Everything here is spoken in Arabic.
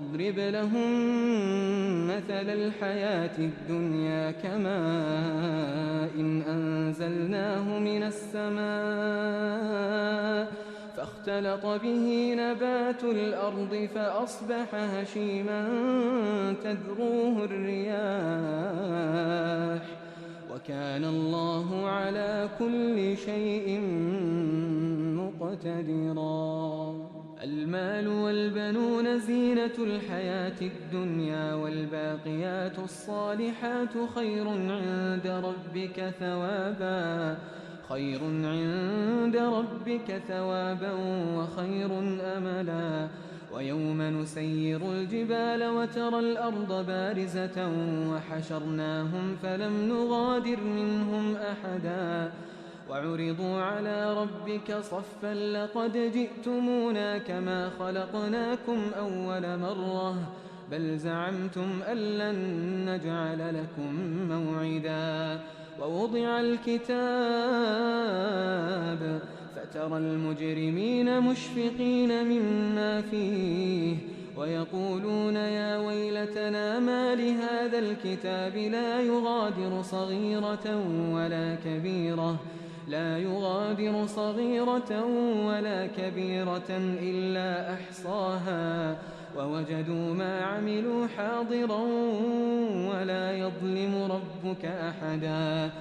واضرب لهم مثل الحياة الدنيا كماء أنزلناه من السماء فاختلط به نبات الأرض فأصبح هشيما تذروه الرياح وكان الله على كل شيء مقتدرا. المال والبنون زينة الحياة الدنيا والباقيات الصالحات خير عند ربك ثوابا وخير أملا. ويوم نسير الجبال وترى الأرض بارزة وحشرناهم فلم نغادر منهم أحدا وعرضوا على ربك صفا لقد جئتمونا كما خلقناكم أول مرة بل زعمتم أن لن نجعل لكم موعدا. ووضع الكتاب فترى المجرمين مشفقين مما فيه ويقولون يا ويلتنا ما لهذا الكتاب لا يغادر صغيرة ولا كبيرة إلا أحصاها ووجدوا ما عملوا حاضرا ولا يظلم ربك أحدا.